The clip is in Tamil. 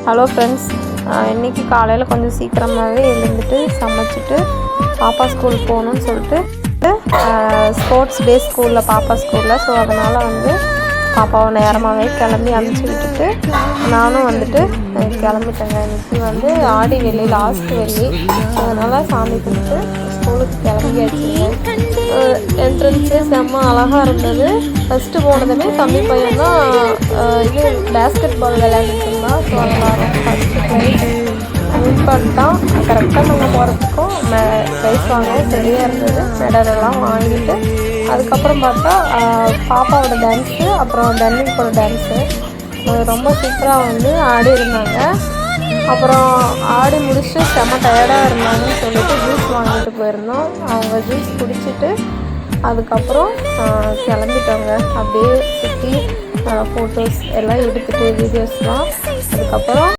ஹலோ ஃப்ரெண்ட்ஸ், இன்றைக்கி காலையில் கொஞ்சம் சீக்கிரமாகவே எழுந்துட்டு சமைச்சிட்டு பாப்பா ஸ்கூல் போகணுன்னு சொல்லிட்டு ஸ்போர்ட்ஸ் டே ஸ்கூலில் பாப்பா ஸ்கூலில். ஸோ அதனால் பாப்பாவை நேரமாகவே கிளம்பி அனுப்பிச்சி விட்டுட்டு நானும் கிளம்பிட்டேங்க. இன்றைக்கி ஆடி வெள்ளி, லாஸ்ட் வெள்ளி. அதனால் சாமி கும்பிட்டு ஸ்கூலுக்கு கிளம்பியாச்சுங்க. என்ட்ரன்ஸே செம்ம அழகாக இருந்தது. ஃபஸ்ட்டு போனதுமே தம்பி பையன் தான் இது பேஸ்கெட் பால் விளையாண்டுட்டு இருந்தான். ஸோ அதனால் ஃபஸ்ட்டு ப்ரைஸ் வின் பண்ணிட்டான். கரெக்டாக நாங்கள் போகிறதுக்கும் ப்ரைஸ் வாங்கவும் சரியாக இருந்தது. மெடலெல்லாம் வாங்கிட்டு அதுக்கப்புறம் பார்த்தா பாப்பாவோட டான்ஸு, அப்புறம் டன்னிக்கோட டான்ஸு ரொம்ப சூப்பராக ஆடி இருந்தாங்க. அப்புறம் ஆடி முடிச்சுட்டு செம்ம டயர்டாக இருந்தாங்கன்னு சொல்லிட்டு ஜூஸ் வாங்கிட்டு போயிருந்தோம். அவங்க ஜூஸ் குடிச்சிட்டு அதுக்கப்புறம் கிளம்பிட்டோங்க. அப்படியே சுற்றி ஃபோட்டோஸ் எல்லாம் எடுத்துகிட்டு வீடியோஸ்லாம் அதுக்கப்புறம்